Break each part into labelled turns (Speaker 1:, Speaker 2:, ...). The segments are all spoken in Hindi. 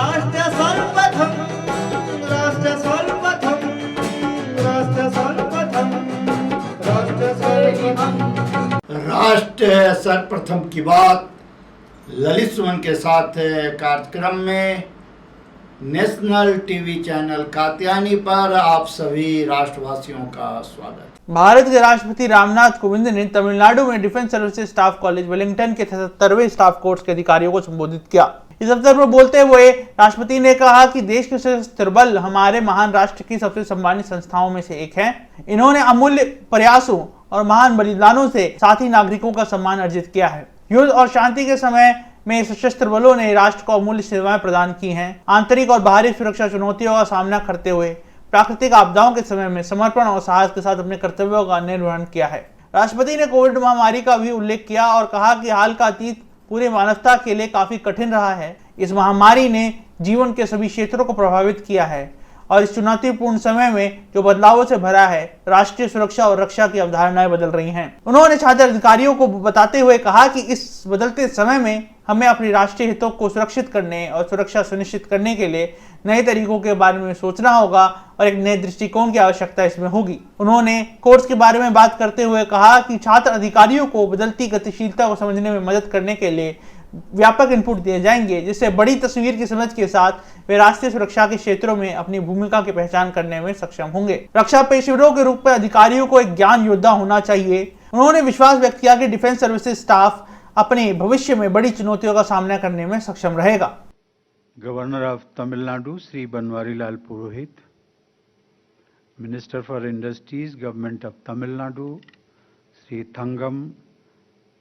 Speaker 1: राष्ट्र सर्वप्रथम, राष्ट्र सर्वप्रथम, राष्ट्र सर्वप्रथम, राष्ट्र सर्वप्रथम।
Speaker 2: राष्ट्र सर्वप्रथम की बात ललित सुमन के साथ कार्यक्रम में नेशनल टीवी चैनल कात्यायनी पर आप सभी राष्ट्रवासियों का स्वागत।
Speaker 3: भारत के राष्ट्रपति रामनाथ कोविंद ने तमिलनाडु में defence services staff college Wellington के 77वें स्टाफ कोर्स के अधिकारियों को संबोधित किया। इस अवसर पर बोलते हुए राष्ट्रपति ने कहा कि देश के सशस्त्र बल हमारे महान राष्ट्र की सबसे सम्मानित संस्थाओं में से एक है। इन्होंने अमूल्य प्रयासों और महान बलिदानों से साथी नागरिकों का सम्मान अर्जित किया है। युद्ध और शांति के समय में सशस्त्र बलों ने राष्ट्र को अमूल्य सेवाएं प्रदान की हैं। आंतरिक और बाहरी सुरक्षा चुनौतियों का सामना करते हुए प्राकृतिक आपदाओं के समय में समर्पण और साहस के साथ अपने कर्तव्यों का निर्वहन किया है। राष्ट्रपति ने कोविड महामारी का भी उल्लेख किया और कहा कि हाल का अतीत पूरी मानवता के लिए काफी कठिन रहा है। इस महामारी ने जीवन के सभी क्षेत्रों को प्रभावित किया है और इस चुनौतीपूर्ण समय में जो बदलावों से भरा है, राष्ट्रीय सुरक्षा और रक्षा की अवधारणाएं बदल रही हैं। उन्होंने छात्र अधिकारियों को बताते हुए कहा कि इस बदलते समय में हमें अपनी राष्ट्रीय हितों को सुरक्षित करने और सुरक्षा सुनिश्चित करने के लिए नए तरीकों के बारे में सोचना होगा और एक नए दृष्टिकोण की आवश्यकता इसमें होगी। उन्होंने कोर्स के बारे में बात करते हुए कहा कि छात्र अधिकारियों को बदलती गतिशीलता को समझने में मदद करने के लिए व्यापक इनपुट दिए जाएंगे, जिससे बड़ी तस्वीर की समझ के साथ वे राष्ट्रीय सुरक्षा के क्षेत्रों में अपनी भूमिका की पहचान करने में सक्षम होंगे। रक्षा पेशेवरों के रूप में अधिकारियों को एक ज्ञान योद्धा होना चाहिए। उन्होंने विश्वास व्यक्त किया कि डिफेंस सर्विसेज स्टाफ अपने भविष्य में बड़ी चुनौतियों का सामना करने में सक्षम रहेगा।
Speaker 4: Governor of Tamil Nadu Shri Banwarilal Purohit, minister for industries government of Tamil Nadu Shri Thangam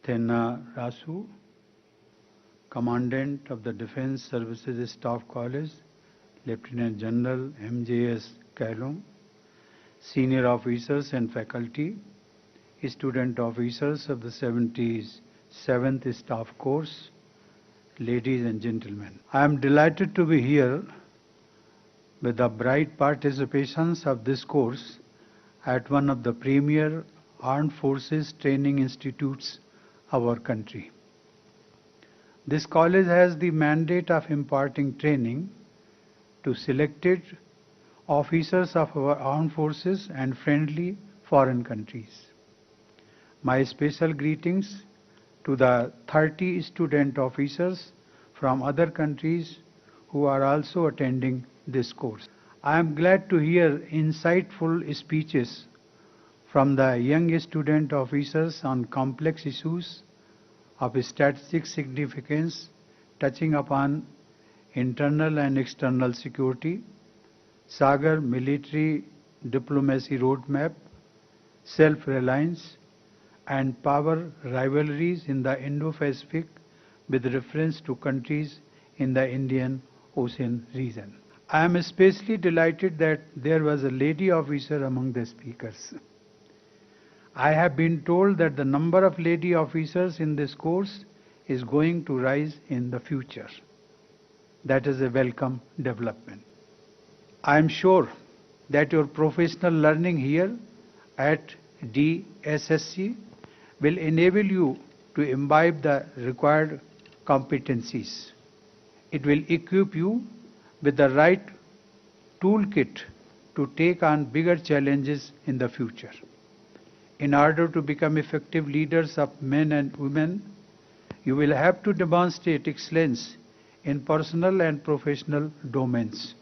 Speaker 4: Thennarasu, Commandant of the Defence Services Staff College, Lieutenant General MJS Kailum, senior officers and faculty, student officers of the 77th Staff Course, ladies and gentlemen. I am delighted to be here with the bright participations of this course at one of the premier armed forces training institutes of our country. This college has the mandate of imparting training to selected officers of our armed forces and friendly foreign countries. My special greetings to the 30 student officers from other countries who are also attending this course. I am glad to hear insightful speeches from the young student officers on complex issues of strategic significance touching upon internal and external security, Sagar military diplomacy roadmap, self-reliance and power rivalries in the Indo-Pacific with reference to countries in the Indian Ocean region. I am especially delighted that there was a lady officer among the speakers. I have been told that the number of lady officers in this course is going to rise in the future. That is a welcome development. I am sure that your professional learning here at DSSC will enable you to imbibe the required competencies. It will equip you with the right toolkit to take on bigger challenges in the future. In order to become effective leaders of men and women, you will have to demonstrate excellence in personal and professional domains.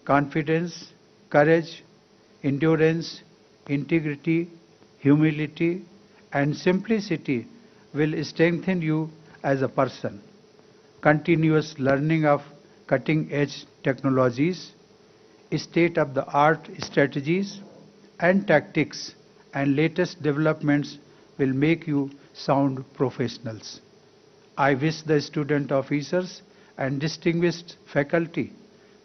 Speaker 4: Confidence, courage, endurance, integrity, humility, and simplicity will strengthen you as a person. Continuous learning of cutting-edge technologies, state-of-the-art strategies and tactics, and latest developments will make you sound professionals. I wish the student officers and distinguished faculty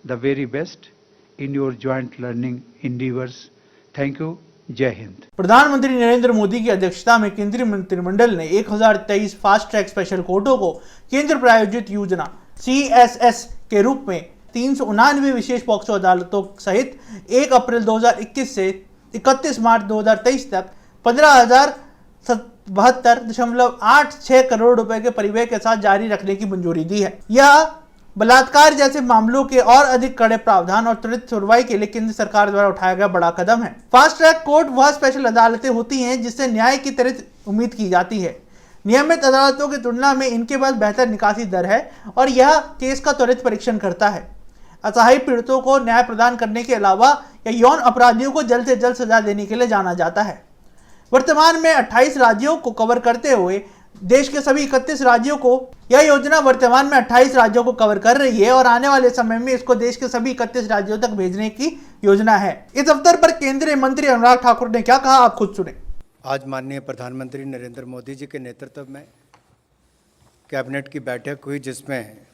Speaker 4: the very best in your joint learning endeavors. Thank you. जय हिंद।
Speaker 3: प्रधानमंत्री नरेंद्र मोदी की अध्यक्षता में केंद्रीय मंत्रिमंडल ने 1023 फास्ट ट्रैक स्पेशल कोर्टों को केंद्र प्रायोजित योजना CSS के रूप में 389 विशेष पॉक्सो अदालतों सहित 1 अप्रैल 2021 से 31 मार्च 2023 तक 15,072.86 करोड़ रुपए के परिव्यय के साथ जारी रखने की मंजूरी दी है। यह बलात्कार जैसे मामलों के और अधिक कड़े प्रावधान और त्वरित सुनवाई के लिए केंद्र सरकार द्वारा उठाया गया बड़ा कदम है। फास्ट ट्रैक कोर्ट वह स्पेशल अदालतें होती हैं जिससे न्याय की त्वरित उम्मीद की जाती है। नियमित अदालतों की तुलना में इनके पास बेहतर निकासी दर है और यह केस का त्वरित परीक्षण करता है। असहाय पीड़ितों को न्याय प्रदान करने के अलावा या यौन अपराधियों को जल्द से जल्द सजा देने के लिए जाना जाता है। वर्तमान में 28 राज्यों को कवर करते हुए देश के सभी 31 राज्यों को यह योजना वर्तमान में 28 राज्यों को कवर कर रही है और आने वाले समय में इसको देश के सभी 31 राज्यों तक भेजने की योजना है। इस अवसर पर केंद्रीय मंत्री अनुराग ठाकुर ने क्या कहा, आप खुद सुने।
Speaker 5: आज माननीय प्रधानमंत्री नरेंद्र मोदी जी के नेतृत्व में कैबिनेट की बैठक हुई जिसमें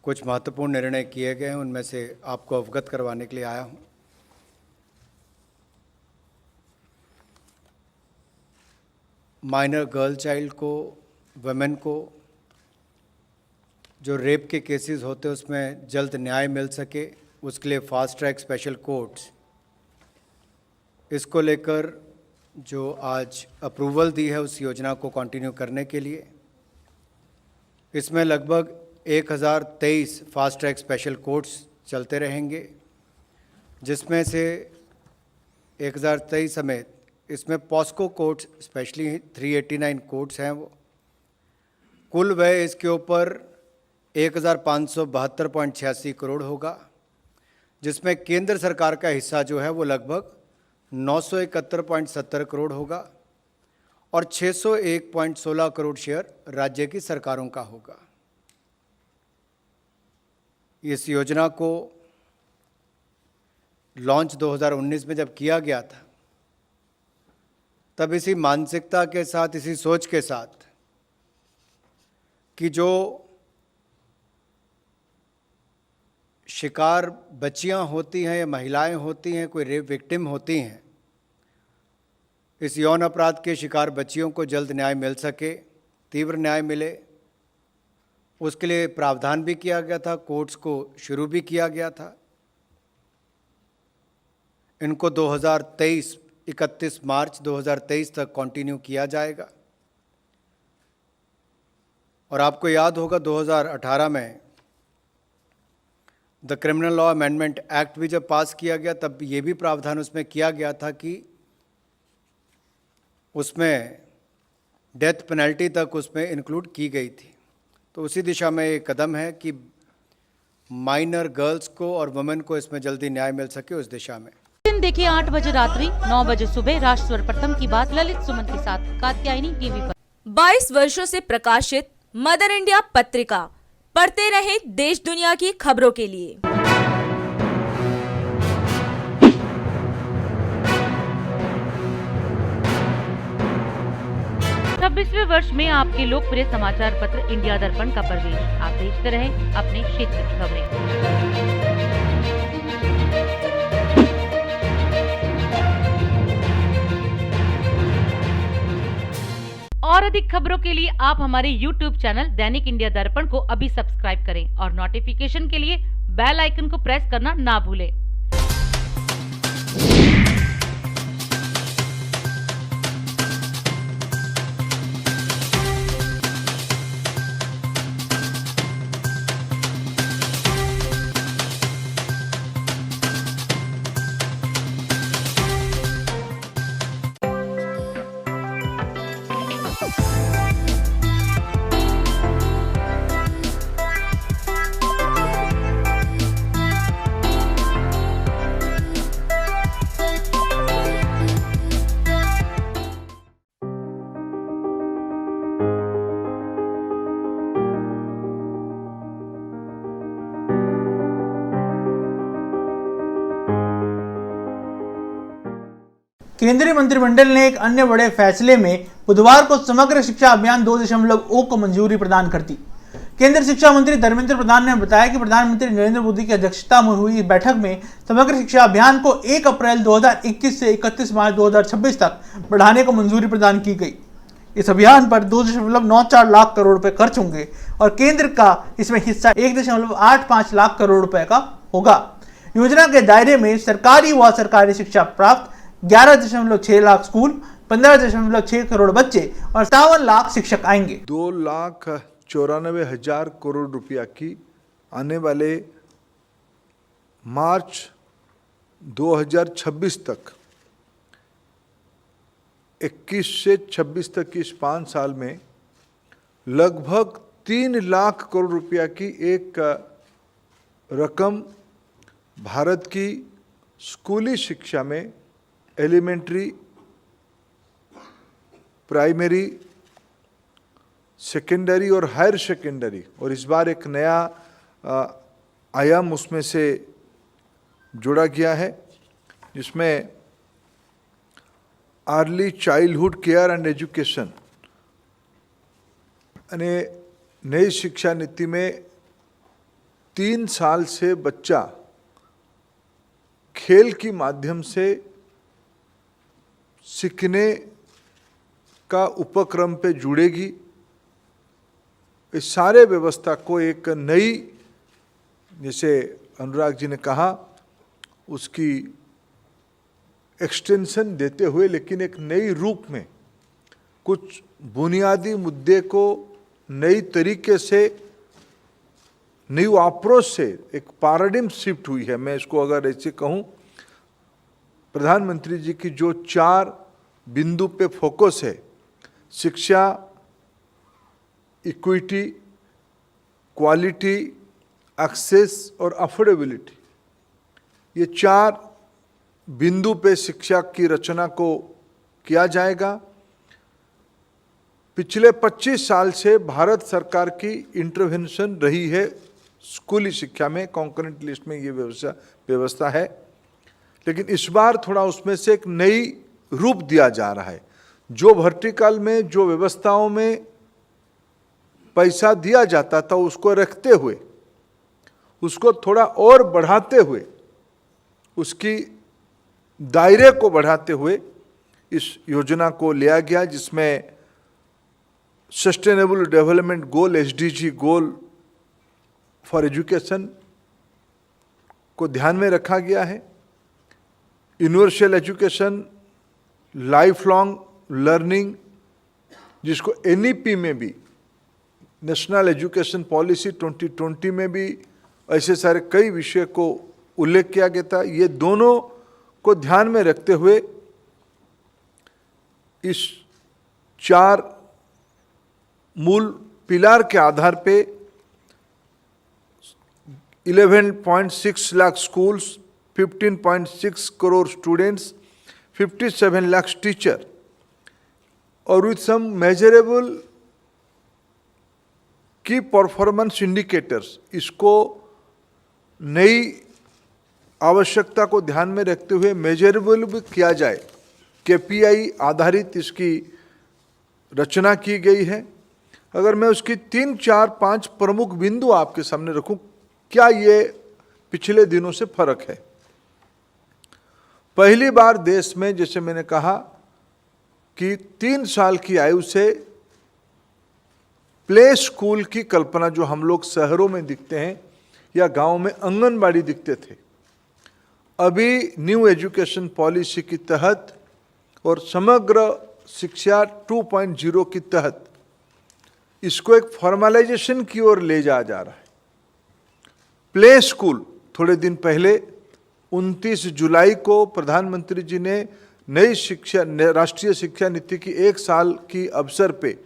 Speaker 5: कुछ महत्वपूर्ण निर्णय किए गए हैं, उनमें से आपको अवगत करवाने के लिए आया हूं। माइनर गर्ल चाइल्ड को, वुमेन को जो रेप के केसेस होते हैं उसमें जल्द न्याय मिल सके, उसके लिए फास्ट ट्रैक स्पेशल कोर्ट्स, इसको लेकर जो आज अप्रूवल दी है उस योजना को कंटिन्यू करने के लिए। इसमें लगभग 1023 फास्ट ट्रैक स्पेशल कोर्ट्स चलते रहेंगे, जिसमें से 1023 समेत इसमें पॉस्को कोर्ट्स स्पेशली 389 कोर्ट्स हैं। वो कुल व्यय इसके ऊपर 1572.86 करोड़ होगा, जिसमें केंद्र सरकार का हिस्सा जो है वो लगभग 971.70 करोड़ होगा और 601.16 करोड़ शेयर राज्य की सरकारों का होगा। इस योजना को लॉन्च 2019 में जब किया गया था तब इसी मानसिकता के साथ, इसी सोच के साथ कि जो शिकार बच्चियां होती हैं या महिलाएं होती हैं, कोई रेप विक्टिम होती हैं, इस यौन अपराध के शिकार बच्चियों को जल्द न्याय मिल सके, तीव्र न्याय मिले, उसके लिए प्रावधान भी किया गया था, कोर्ट्स को शुरू भी किया गया था। इनको 31 मार्च 2023 तक कंटिन्यू किया जाएगा। और आपको याद होगा 2018 में the criminal law amendment act भी जब पास किया गया तब ये भी प्रावधान उसमें किया गया था कि उसमें डेथ पेनल्टी तक उसमें इंक्लूड की गई थी। तो उसी दिशा में एक कदम है कि माइनर गर्ल्स को और वुमेन को इसमें जल्दी न्याय मिल सके, उस दिशा में।
Speaker 6: दिन देखिए 8 बजे रात्रि 9 बजे सुबह राष्ट्र सर्वप्रथम की बात ललित सुमन के साथ कात्यायनी टीवी पर।
Speaker 7: 22 वर्षों से प्रकाशित मदर इंडिया पत्रिका, पढ़ते रहे देश दुनिया की खबरों के लिए।
Speaker 6: 26वें वर्ष में आपके लोकप्रिय समाचार पत्र इंडिया दर्पण का प्रवेश। आप देखते रहें अपने क्षेत्र की खबरें। और अधिक खबरों के लिए आप हमारे YouTube चैनल दैनिक इंडिया दर्पण को अभी सब्सक्राइब करें और नोटिफिकेशन के लिए बेल आइकन को प्रेस करना ना भूलें।
Speaker 3: केंद्रीय मंत्रिमंडल ने एक अन्य बड़े फैसले में बुधवार को समग्र शिक्षा अभियान 2.0 को मंजूरी प्रदान कर दी। केंद्रीय शिक्षा मंत्री धर्मेंद्र प्रधान ने बताया कि प्रधानमंत्री नरेंद्र मोदी की अध्यक्षता में हुई बैठक में समग्र शिक्षा अभियान को 1 अप्रैल 2021 से 31 मार्च 2026 तक बढ़ाने को मंजूरी प्रदान की गई। इस अभियान पर 2.94 लाख करोड़ रुपए खर्च होंगे और केंद्र का इसमें हिस्सा 1.85 लाख करोड़ रुपए का होगा। योजना के दायरे में सरकारी व सरकारी शिक्षा प्राप्त 11.6 लाख स्कूल, 15.6 करोड़ बच्चे और 57 लाख शिक्षक आएंगे।
Speaker 8: 2,94,000 करोड़ रुपया की आने वाले मार्च 2026 तक 21 से 26 तक की इस 5 साल में लगभग 3 लाख करोड़ रुपया की एक रकम भारत की स्कूली शिक्षा में एलिमेंट्री, प्राइमरी, सेकेंडरी और हायर सेकेंडरी, और इस बार एक नया आयाम उसमें से जोड़ा गया है जिसमें early childhood care and education यानी नई शिक्षा नीति में 3 साल से बच्चा खेल के माध्यम से सीखने का उपक्रम पे जुड़ेगी। इस सारे व्यवस्था को एक नई, जैसे अनुराग जी ने कहा, उसकी एक्सटेंशन देते हुए लेकिन एक नई रूप में कुछ बुनियादी मुद्दे को नई तरीके से, न्यू अप्रोच से एक पैराडिम शिफ्ट हुई है। मैं इसको अगर ऐसे कहूँ, प्रधानमंत्री जी की जो 4 बिंदु पे फोकस है, शिक्षा, इक्विटी, क्वालिटी, एक्सेस और अफोर्डेबिलिटी, ये 4 बिंदु पे शिक्षा की रचना को किया जाएगा। पिछले 25 साल से भारत सरकार की इंटरवेंशन रही है स्कूली शिक्षा में, कॉन्करेंट लिस्ट में ये व्यवस्था है, लेकिन इस बार थोड़ा उसमें से एक नई रूप दिया जा रहा है। जो वर्टिकल में, जो व्यवस्थाओं में पैसा दिया जाता था उसको रखते हुए, उसको थोड़ा और बढ़ाते हुए, उसकी दायरे को बढ़ाते हुए इस योजना को लिया गया, जिसमें sustainable development goal, SDG goal for education को ध्यान में रखा गया है। Universal education, life long learning, जिसको NEP में भी, नेशनल एजुकेशन पॉलिसी 2020 में भी ऐसे सारे कई विषय को उल्लेख किया गया था। ये दोनों को ध्यान में रखते हुए इस 4 मूल पिलार के आधार पे 11.6 lakh schools, 15.6 crore students, 57 lakh teacher और विथ सम मेजरेबल की परफॉर्मेंस इंडिकेटर्स, इसको नई आवश्यकता को ध्यान में रखते हुए मेजरेबल भी किया जाए, KPI आधारित इसकी रचना की गई है। अगर मैं उसकी 3, 4, 5 प्रमुख बिंदु आपके सामने रखूं, क्या ये पिछले दिनों से फर्क है? पहली बार देश में, जैसे मैंने कहा कि 3 साल की आयु से प्ले स्कूल की कल्पना, जो हम लोग शहरों में दिखते हैं या गांव में आंगनबाड़ी दिखते थे, अभी न्यू एजुकेशन पॉलिसी के तहत और समग्र शिक्षा 2.0 के तहत इसको एक फॉर्मलाइजेशन की ओर ले जा रहा है। प्ले स्कूल, थोड़े दिन पहले 29 जुलाई को प्रधानमंत्री जी ने नई शिक्षा, राष्ट्रीय शिक्षा नीति की 1 साल की अवसर पे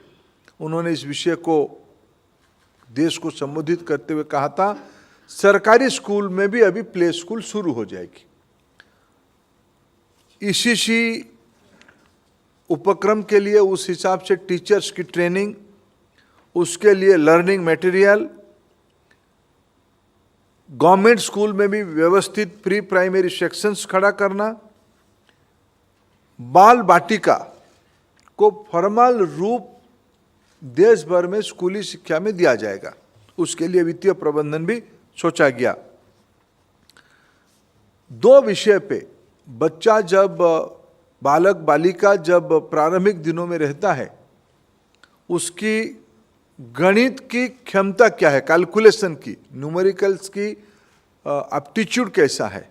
Speaker 8: उन्होंने इस विषय को देश को संबोधित करते हुए कहा था, सरकारी स्कूल में भी अभी प्ले स्कूल शुरू हो जाएगी। ECC उपक्रम के लिए उस हिसाब से टीचर्स की ट्रेनिंग, उसके लिए लर्निंग मटेरियल, गवर्नमेंट स्कूल में भी व्यवस्थित प्री प्राइमरी सेक्शंस खड़ा करना, बाल बाटिका को फॉर्मल रूप देश भर में स्कूली शिक्षा में दिया जाएगा, उसके लिए वित्तीय प्रबंधन भी सोचा गया। 2 विषय पे बच्चा जब, बालक बालिका जब प्रारंभिक दिनों में रहता है, उसकी गणित की क्षमता क्या है, कैलकुलेशन की, न्यूमेरिकल्स की एप्टीट्यूड कैसा है,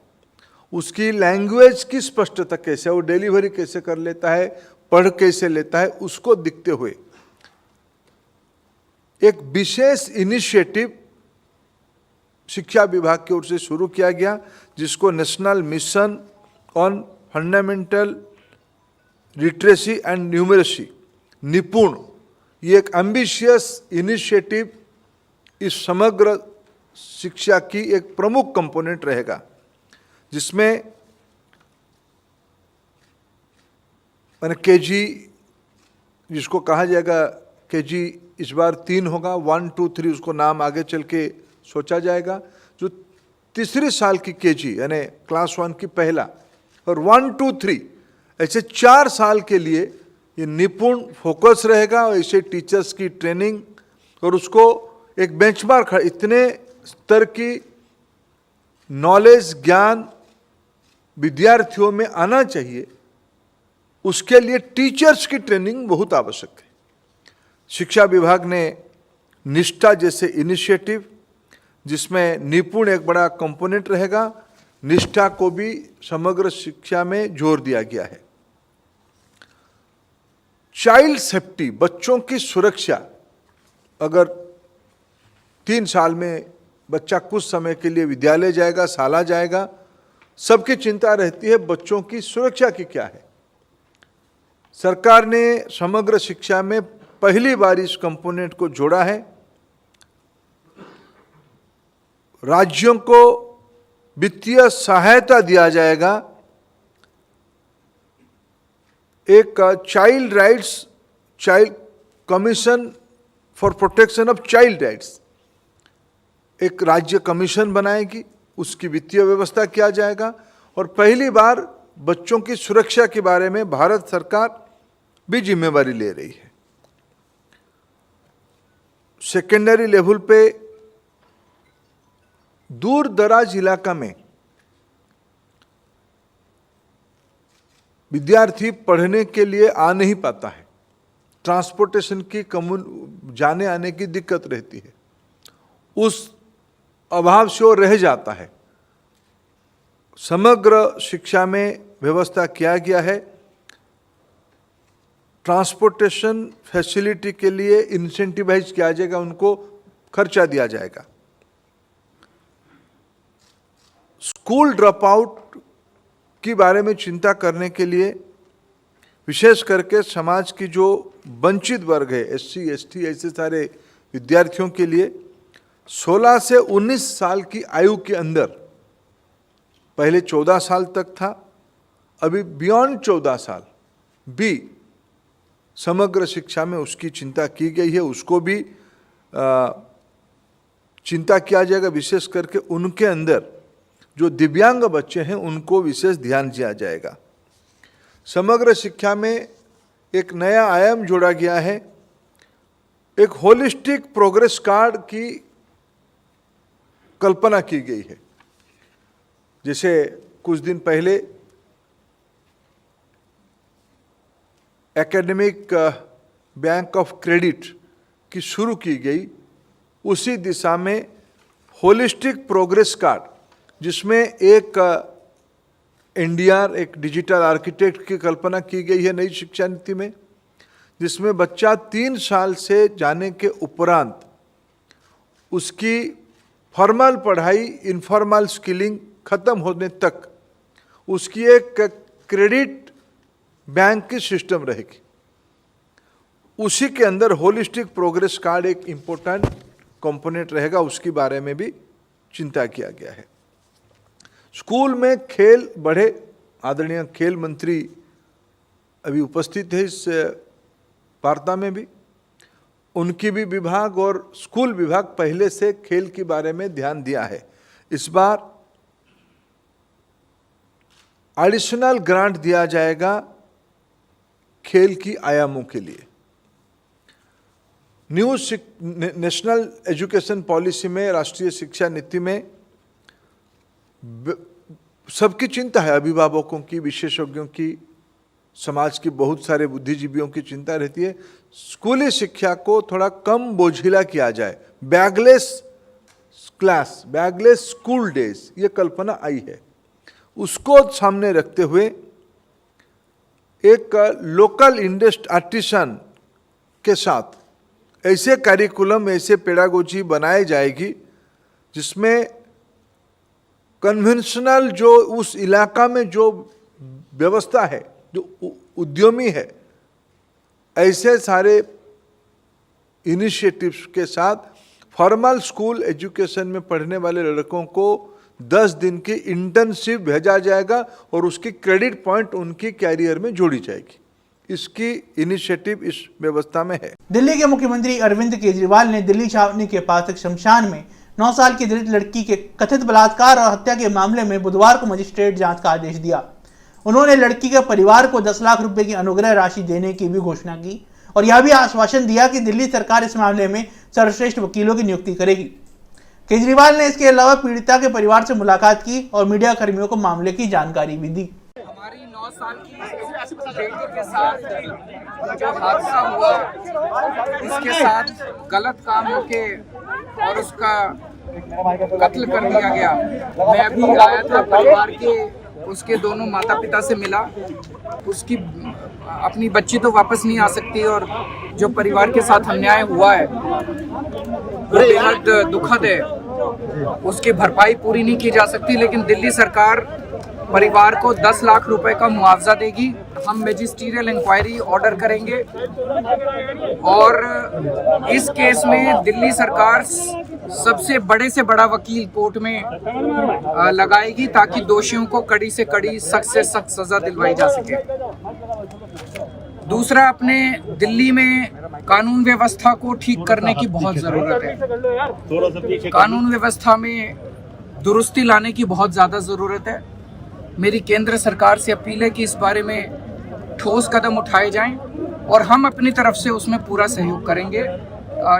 Speaker 8: उसकी लैंग्वेज की स्पष्टता कैसे है, वो डिलीवरी कैसे कर लेता है, पढ़ कैसे लेता है, उसको दिखते हुए एक विशेष इनिशिएटिव शिक्षा विभाग की ओर से शुरू किया गया, जिसको national mission on fundamental literacy and numeracy निपुण, ये एक एम्बिशियस इनिशिएटिव इस समग्र शिक्षा की एक प्रमुख कंपोनेंट रहेगा, जिसमें मैंने केजी, जिसको कहा जाएगा केजी, इस बार 3 होगा, 1, 2, 3 उसको नाम आगे चल के सोचा जाएगा। जो तीसरे साल की केजी यानी क्लास 1 की पहला, और 1, 2, 3 ऐसे 4 साल के लिए ये निपुण फोकस रहेगा, और ऐसे टीचर्स की ट्रेनिंग और उसको एक बेंचमार्क, इतने स्तर की नॉलेज ज्ञान विद्यार्थियों में आना चाहिए, उसके लिए टीचर्स की ट्रेनिंग बहुत आवश्यक है। शिक्षा विभाग ने निष्ठा जैसे इनिशिएटिव, जिसमें निपुण एक बड़ा कंपोनेंट रहेगा, निष्ठा को भी समग्र शिक्षा में जोर दिया गया है। चाइल्ड सेफ्टी, बच्चों की सुरक्षा, अगर 3 साल में बच्चा कुछ समय के लिए विद्यालय जाएगा, शाला जाएगा, सबकी चिंता रहती है बच्चों की सुरक्षा की क्या है। सरकार ने समग्र शिक्षा में पहली बार इस कंपोनेंट को जोड़ा है। राज्यों को वित्तीय सहायता दिया जाएगा, एक child rights, child commission for protection of child rights, एक राज्य कमीशन बनाएगी, उसकी वित्तीय व्यवस्था किया जाएगा, और पहली बार बच्चों की सुरक्षा के बारे में भारत सरकार भी जिम्मेवारी ले रही है। सेकेंडरी लेवल पे दूर दराज इलाका में विद्यार्थी पढ़ने के लिए आ नहीं पाता है, ट्रांसपोर्टेशन की जाने आने की दिक्कत रहती है, उस अभाव से वो रह जाता है। समग्र शिक्षा में व्यवस्था किया गया है, ट्रांसपोर्टेशन फैसिलिटी के लिए इंसेंटिवाइज किया जाएगा, उनको खर्चा दिया जाएगा। स्कूल ड्रॉप आउट के बारे में चिंता करने के लिए विशेष करके समाज की जो वंचित वर्ग है, SC, ST, ऐसे सारे विद्यार्थियों के लिए 16 से 19 साल की आयु के अंदर, पहले 14 साल तक था, अभी बियॉन्ड 14 साल भी समग्र शिक्षा में उसकी चिंता की गई है, उसको भी चिंता किया जाएगा। विशेष करके उनके अंदर जो दिव्यांग बच्चे हैं उनको विशेष ध्यान दिया जाएगा। समग्र शिक्षा में एक नया आयाम जोड़ा गया है, एक होलिस्टिक प्रोग्रेस कार्ड की कल्पना की गई है। जैसे कुछ दिन पहले एकेडमिक बैंक ऑफ क्रेडिट की शुरू की गई, उसी दिशा में होलिस्टिक प्रोग्रेस कार्ड, जिसमें एक NDR, एक डिजिटल आर्किटेक्ट की कल्पना की गई है नई शिक्षा नीति में, जिसमें बच्चा 3 साल से जाने के उपरांत उसकी फॉर्मल पढ़ाई, इनफॉर्मल स्किलिंग खत्म होने तक उसकी एक क्रेडिट बैंक की सिस्टम रहेगी। उसी के अंदर होलिस्टिक प्रोग्रेस कार्ड एक इम्पोर्टेंट कंपोनेंट रहेगा, उसके बारे में भी चिंता किया गया है। स्कूल में खेल बढ़े, आदरणीय खेल मंत्री अभी उपस्थित है इस वार्ता में भी, उनकी भी विभाग और स्कूल विभाग पहले से खेल के बारे में ध्यान दिया है। इस बार एडिशनल ग्रांट दिया जाएगा खेल की आयामों के लिए। न्यू नेशनल एजुकेशन पॉलिसी में, राष्ट्रीय शिक्षा नीति में सबकी चिंता है, अभिभावकों की, विशेषज्ञों की, समाज की बहुत सारे बुद्धिजीवियों की चिंता रहती है, स्कूली शिक्षा को थोड़ा कम बोझिला किया जाए, bagless class, bagless school days, ये कल्पना आई है। उसको सामने रखते हुए एक लोकल आर्टिसन के साथ ऐसे करिकुलम, ऐसे पेडागोजी बनाई जाएगी जिसमें कन्वेंशनल जो उस इलाका में जो व्यवस्था है, जो उद्यमी है, ऐसे सारे इनिशिएटिव्स के साथ फॉर्मल स्कूल एजुकेशन में पढ़ने वाले लड़कों को 10 दिन की इंटर्नशिप भेजा जाएगा और उसकी क्रेडिट पॉइंट उनकी कैरियर में जोड़ी जाएगी। इसकी इनिशिएटिव इस व्यवस्था में है।
Speaker 3: दिल्ली के मुख्यमंत्री अरविंद केजरीवाल ने दिल्ली छावनी के पास एक शमशान में 9 साल की दलित लड़की के कथित बलात्कार और हत्या के मामले में बुधवार को मजिस्ट्रेट जांच का आदेश दिया। उन्होंने लड़की के परिवार को 10 लाख रुपए की अनुग्रह राशि देने की भी घोषणा की और यह भी आश्वासन दिया कि दिल्ली सरकार इस मामले में सर्वश्रेष्ठ वकीलों की नियुक्ति करेगी। केजरीवाल ने इसके अलावा पीड़िता के परिवार से मुलाकात की और मीडिया कर्मियों को मामले की जानकारी भी दी।
Speaker 9: हमारी 9 साल की बेटी के साथ जो हादसा हुआ, इसके साथ गलत काम होके और उसका कत्ल कर दिया गया। मैं अभी आया था, परिवार के उसके दोनों माता पिता से मिला। उसकी अपनी बच्ची तो वापस नहीं आ सकती और जो परिवार के साथ अन्याय हुआ है वो बेहद दुखद है। उसकी भरपाई पूरी नहीं की जा सकती, लेकिन दिल्ली सरकार परिवार को 10 लाख रुपए का मुआवजा देगी। हम मैजिस्ट्रियल इंक्वायरी ऑर्डर करेंगे और इस केस में दिल्ली सरकार सबसे बड़े से बड़ा वकील कोर्ट में लगाएगी ताकि दोषियों को कड़ी से कड़ी, सख्त से सख्त सजा दिलवाई जा सके। दूसरा, अपने दिल्ली में कानून व्यवस्था को ठीक करने की बहुत ज़रूरत है। कानून व्यवस्था में दुरुस्ती लाने की बहुत ज़्यादा ज़रूरत है। मेरी केंद्र सरकार से अपील है कि इस बारे में ठोस कदम उठाए जाएं और हम अपनी तरफ से उसमें पूरा सहयोग करेंगे।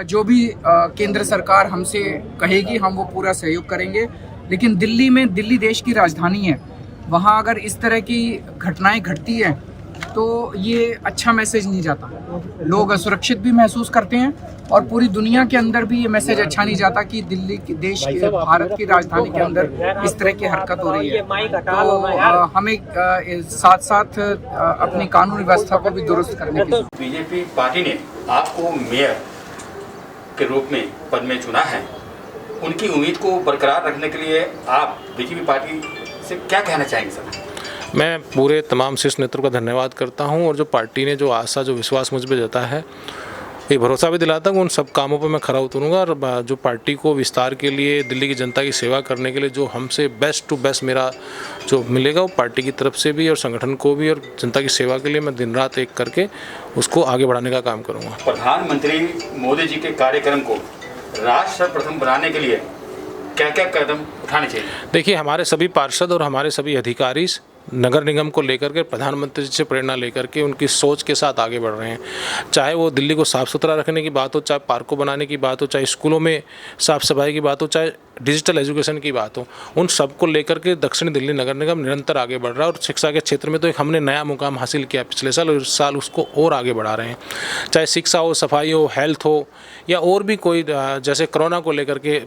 Speaker 9: जो भी केंद्र सरकार हमसे कहेगी हम वो पूरा सहयोग करेंगे। लेकिन दिल्ली में, दिल्ली देश की राजधानी है, वहाँ अगर इस तरह की घटनाएं घटती हैं तो ये अच्छा मैसेज नहीं जाता। लोग असुरक्षित भी महसूस करते हैं और पूरी दुनिया के अंदर भी ये मैसेज अच्छा नहीं जाता कि दिल्ली के देश के, भारत की राजधानी के अंदर इस तरह की हरकत हो रही है। तो हमें साथ साथ अपनी कानून व्यवस्था को भी दुरुस्त करने की।
Speaker 10: बीजेपी पार्टी ने आपको मेयर के रूप में पद में चुना है, उनकी उम्मीद को बरकरार रखने के लिए आप बीजेपी पार्टी से क्या कहना चाहेंगे सर?
Speaker 11: मैं पूरे तमाम शीर्ष नेतृत्व का धन्यवाद करता हूं और जो पार्टी ने जो आशा, जो विश्वास मुझ पर जताया है, ये भरोसा भी दिलाता हूं कि उन सब कामों पर मैं खरा उतरूंगा और जो पार्टी को विस्तार के लिए, दिल्ली की जनता की सेवा करने के लिए जो हमसे बेस्ट टू बेस्ट मेरा जो मिलेगा वो पार्टी की तरफ से भी और संगठन को भी और जनता की सेवा के लिए मैं दिन रात एक करके उसको आगे बढ़ाने का काम करूँगा।
Speaker 10: प्रधानमंत्री मोदी जी के कार्यक्रम को राष्ट्र प्रथम बनाने के लिए क्या क्या कदम उठाने चाहिए?
Speaker 11: देखिए, हमारे सभी पार्षद और हमारे सभी अधिकारी नगर निगम को लेकर के प्रधानमंत्री जी से प्रेरणा लेकर के उनकी सोच के साथ आगे बढ़ रहे हैं। चाहे वो दिल्ली को साफ़ सुथरा रखने की बात हो, चाहे पार्कों बनाने की बात हो, चाहे स्कूलों में साफ़ सफाई की बात हो, चाहे डिजिटल एजुकेशन की बात हो, उन सब को लेकर के दक्षिणी दिल्ली नगर निगम निरंतर आगे बढ़ रहा है। और शिक्षा के क्षेत्र में तो एक हमने नया मुकाम हासिल किया पिछले साल और इस साल उसको और आगे बढ़ा रहे हैं। चाहे शिक्षा हो, सफाई हो, हेल्थ हो या और भी कोई, जैसे कोरोना को लेकर के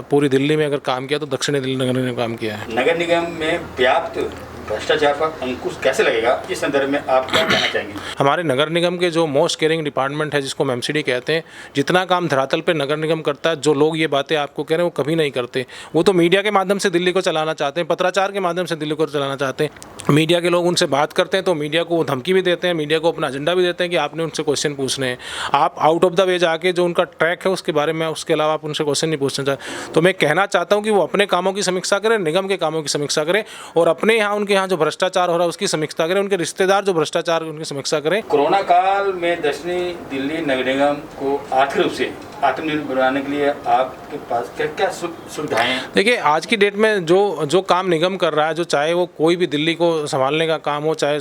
Speaker 11: पूरी दिल्ली में अगर काम किया तो दक्षिणी दिल्ली नगर निगम ने काम किया है।
Speaker 10: नगर निगम में व्याप्त भ्रष्टाचार पर अंकुश कैसे लगेगा, इस संदर्भ में आप क्या कहना चाहेंगे?
Speaker 11: हमारे नगर निगम के जो मोस्ट केयरिंग डिपार्टमेंट है, जिसको हम MCD कहते हैं, जितना काम धरातल पे नगर निगम करता है, जो लोग ये बातें आपको कह रहे हैं वो कभी नहीं करते। वो तो मीडिया के माध्यम से दिल्ली को चलाना चाहते हैं, पत्राचार के माध्यम से दिल्ली को चलाना चाहते हैं। मीडिया के लोग उनसे बात करते हैं तो मीडिया को धमकी भी देते हैं, मीडिया को अपना एजेंडा भी देते हैं कि आपने उनसे क्वेश्चन पूछने हैं। आप आउट ऑफ द वे जाके जो उनका ट्रैक है उसके बारे में, उसके अलावा आप उनसे क्वेश्चन नहीं पूछना चाहते। तो मैं कहना चाहता हूँ कि वो अपने कामों की समीक्षा करें, निगम के कामों की समीक्षा करें और अपने यहाँ, उनके यहाँ जो भ्रष्टाचार हो रहा है उसकी समीक्षा करें, उनके रिश्तेदार जो भ्रष्टाचार उनकी समीक्षा करें।
Speaker 10: कोरोना काल में दक्षिणी दिल्ली नगर निगम को आर्थिक रूप से आत्मनिर्भर बनाने के लिए आपके पास क्या क्या सुविधाएं हैं?
Speaker 11: देखिए, आज की डेट में जो काम निगम कर रहा है, जो चाहे वो कोई भी दिल्ली को संभालने का काम हो, चाहे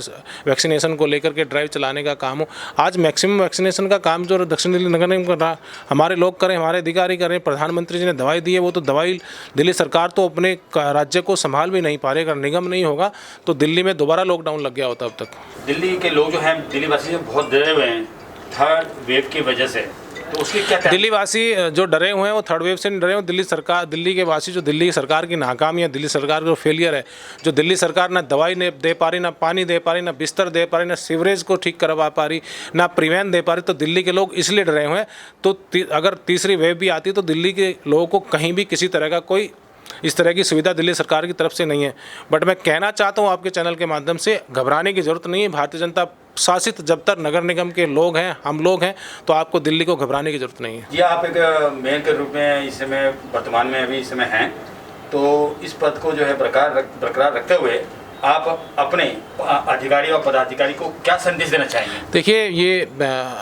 Speaker 11: वैक्सीनेशन को लेकर के ड्राइव चलाने का काम हो, आज मैक्सिमम वैक्सीनेशन का काम जो दक्षिण दिल्ली नगर निगम कर रहा है, हमारे लोग करें, हमारे अधिकारी करें। प्रधानमंत्री जी ने दवाई दी है, वो तो दवाई दिल्ली सरकार तो अपने राज्य को संभाल भी नहीं पा रही। अगर निगम नहीं होगा तो दिल्ली में दोबारा लॉकडाउन लग गया होता अब तक।
Speaker 10: दिल्ली के लोग जो हैं, दिल्ली वासी बहुत डरे हुए हैं थर्ड वेव की वजह से, तो उसकी क्या?
Speaker 11: दिल्ली वासी जो डरे हुए हैं वो थर्ड वेव से नहीं डरे हुए। दिल्ली सरकार, दिल्ली के वासी जो दिल्ली सरकार की नाकामी है, दिल्ली सरकार का जो फेलियर है, जो दिल्ली सरकार ना दवाई दे पा रही, ना पानी दे पा रही, ना बिस्तर दे पा रही, ना सीवरेज को ठीक करवा पा रही, ना प्रिवेंट दे पा रही, तो दिल्ली के लोग इसलिए डरे हुए हैं। तो अगर तीसरी वेव भी आती तो दिल्ली के लोगों को कहीं भी किसी तरह का कोई इस तरह की सुविधा दिल्ली सरकार की तरफ से नहीं है। बट मैं कहना चाहता हूँ आपके चैनल के माध्यम से, घबराने की ज़रूरत नहीं है। भारतीय जनता शासित जब तक नगर निगम के लोग हैं, हम लोग हैं, तो आपको दिल्ली को घबराने की ज़रूरत नहीं है।
Speaker 10: जी, आप एक मेयर के रूप में इस समय वर्तमान में अभी इस समय हैं, तो इस पद को जो है बरकरार रखते हुए आप अपने अधिकारी और पदाधिकारी को क्या संदेश देना चाहेंगे?
Speaker 11: देखिए, ये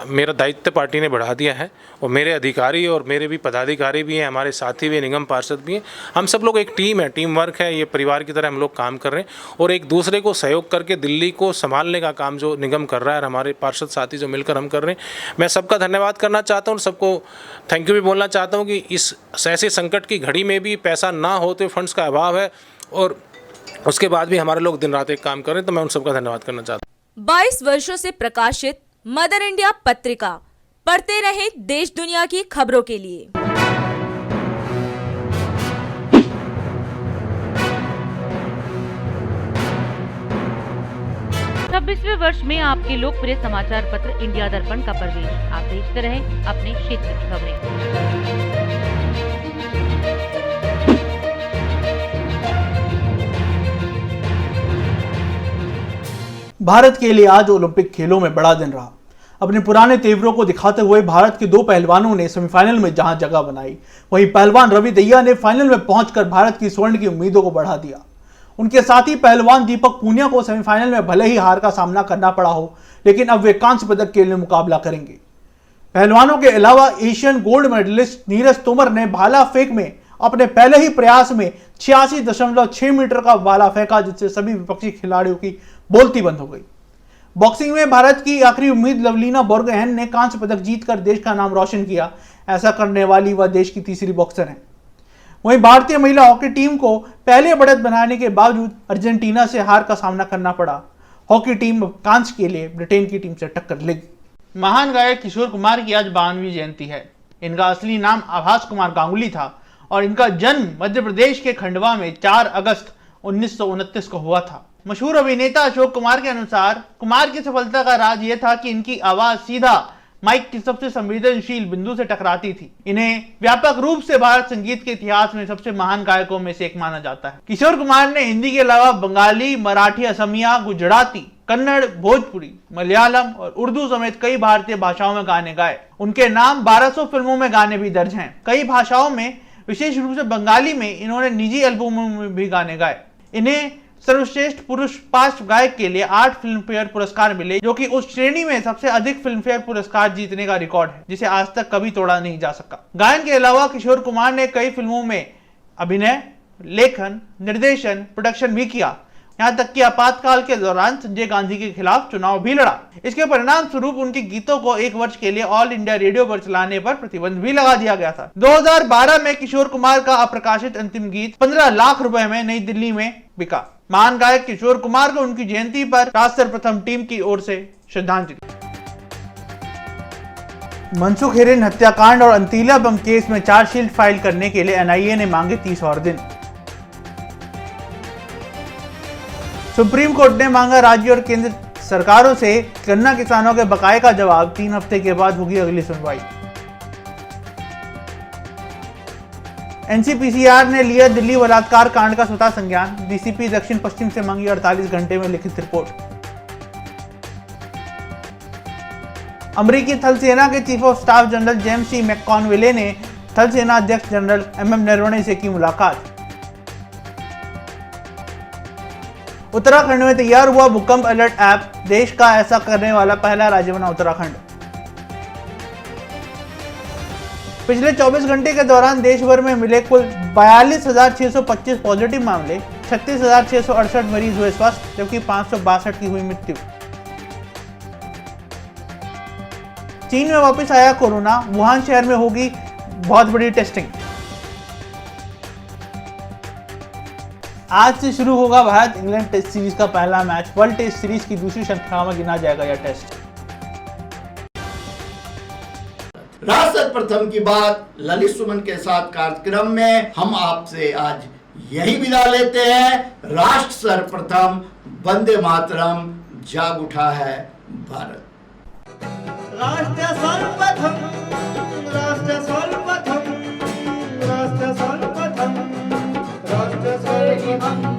Speaker 11: मेरा दायित्व पार्टी ने बढ़ा दिया है और मेरे अधिकारी और मेरे भी पदाधिकारी भी हैं, हमारे साथी भी हैं, निगम पार्षद भी हैं। हम सब लोग एक टीम है, टीम वर्क है, ये परिवार की तरह हम लोग काम कर रहे हैं और एक दूसरे को सहयोग करके दिल्ली को संभालने का काम जो निगम कर रहा है और हमारे पार्षद साथी जो मिलकर हम कर रहे हैं, मैं सबका धन्यवाद करना चाहता हूँ और सबको थैंक यू भी बोलना चाहता हूँ कि इस ऐसे संकट की घड़ी में भी पैसा ना होते, फंड्स का अभाव है और उसके बाद भी हमारे लोग दिन रात एक काम कर रहे हैं, तो मैं उन सबका धन्यवाद करना चाहता हूँ।
Speaker 7: 22 वर्षों से प्रकाशित मदर इंडिया पत्रिका, पढ़ते रहे देश दुनिया की खबरों के लिए।
Speaker 6: 26वें वर्ष में आपके लोकप्रिय समाचार पत्र इंडिया दर्पण का प्रवेश। आप देखते रहें अपने क्षेत्र की खबरें।
Speaker 3: भारत के लिए आज ओलंपिक खेलों में बड़ा दिन रहा। अपने पुराने तेवरों को दिखाते हुए भारत के दो पहलवानों ने सेमीफाइनल में जहां जगह बनाई, वहीं पहलवान रवि दहिया ने फाइनल में पहुंचकर भारत की स्वर्ण की उम्मीदों को बढ़ा दिया। उनके साथ ही पहलवान दीपक पूनिया को सेमीफाइनल में भले ही हार का सामना करना पड़ा हो, लेकिन अब वे कांस्य पदक के लिए मुकाबला करेंगे। पहलवानों के अलावा Asian gold medalist Neeraj Tomar ने भाला फेंक में अपने पहले ही प्रयास में 86.6 मीटर का भाला फेंका, जिससे सभी विपक्षी खिलाड़ियों की बोलती बंद हो गई। बॉक्सिंग में भारत की आखिरी उम्मीद लवलीना बोरगोहेन ने कांस्य पदक जीतकर देश का नाम रोशन किया। ऐसा करने वाली वह देश की तीसरी बॉक्सर हैं। वहीं भारतीय महिला हॉकी टीम को पहले बढ़त बनाने के बावजूद अर्जेंटीना से हार का सामना करना पड़ा। हॉकी टीम कांस्य के लिए ब्रिटेन की टीम से टक्कर लेगी। महान गायक किशोर कुमार की आज 52वीं जयंती है। इनका असली नाम आभास कुमार गांगुली था और इनका जन्म मध्य प्रदेश के खंडवा में 4 अगस्त 1929 को हुआ था। मशहूर अभिनेता अशोक कुमार के अनुसार कुमार की सफलता का राज यह था कि इनकी आवाज सीधा माइक की सबसे संवेदनशील बिंदु से टकराती थी। इन्हें व्यापक रूप से भारत संगीत के इतिहास में सबसे महान गायकों में से एक माना जाता है। किशोर कुमार ने हिंदी के अलावा बंगाली, मराठी, असमिया, गुजराती, कन्नड़, भोजपुरी, मलयालम और उर्दू समेत कई भारतीय भाषाओं में गाने गाए। उनके नाम 1200 फिल्मों में गाने भी दर्ज हैं। कई भाषाओं में, विशेष रूप से बंगाली में इन्होंने निजी एल्बमों में भी गाने गाए। इन्हें सर्वश्रेष्ठ पुरुष पार्श्व गायक के लिए 8 फिल्म फेयर पुरस्कार मिले, जो कि उस श्रेणी में सबसे अधिक फिल्म फेयर पुरस्कार जीतने का रिकॉर्ड है, जिसे आज तक कभी तोड़ा नहीं जा सका। गायन के अलावा किशोर कुमार ने कई फिल्मों में अभिनय, लेखन, निर्देशन, प्रोडक्शन भी किया। यहाँ तक कि आपातकाल के दौरान संजय गांधी के खिलाफ चुनाव भी लड़ा। इसके परिणाम स्वरूप उनके गीतों को 1 वर्ष के लिए ऑल इंडिया रेडियो पर चलाने पर प्रतिबंध भी लगा दिया गया था। 2012 में किशोर कुमार का अप्रकाशित अंतिम गीत 15 लाख रुपए में नई दिल्ली में बिका। महान गायक किशोर कुमार को उनकी जयंती पर राज सर्वप्रथम टीम की ओर से श्रद्धांजलि। मनसुख हिरेन हत्याकांड और अंतीला बम केस में चार्जशीट फाइल करने के लिए एनआईए ने मांगे 30 और दिन। सुप्रीम कोर्ट ने मांगा राज्य और केंद्र सरकारों से गन्ना किसानों के बकाये का जवाब। 3 हफ्ते के बाद होगी अगली सुनवाई। एनसीपीसीआर ने लिया दिल्ली बलात्कार कांड का स्वतः संज्ञान। डीसीपी दक्षिण पश्चिम से मांगी 48 घंटे में लिखित रिपोर्ट। अमेरिकी थल सेना के chief of staff general James C McConville ने थल सेना अध्यक्ष जनरल एमएम नरवणे से की मुलाकात। उत्तराखंड में तैयार हुआ भूकंप अलर्ट ऐप। देश का ऐसा करने वाला पहला राज्य बना उत्तराखंड। पिछले 24 घंटे के दौरान देश भर में मिले कुल 42,625 पॉजिटिव मामले, 36,668 मरीज हुए स्वस्थ, जबकि 562 की हुई मृत्यु। चीन में वापस आया कोरोना। वुहान शहर में होगी बहुत बड़ी टेस्टिंग। आज से शुरू होगा भारत इंग्लैंड टेस्ट सीरीज का पहला मैच। वर्ल्ड टेस्ट सीरीज की दूसरी श्रृंखला में गिना जाएगा यह टेस्ट।
Speaker 2: राष्ट्र प्रथम की बात ललित सुमन के साथ कार्यक्रम में हम आपसे आज यही विदा लेते हैं। राष्ट्र सर्वप्रथम, वंदे मातरम, जाग उठा है भारत।
Speaker 1: राष्ट्र सर्वप्रथम, राष्ट्र सर्वप्रथम, राष्ट्र सर्वप्रथम, भंग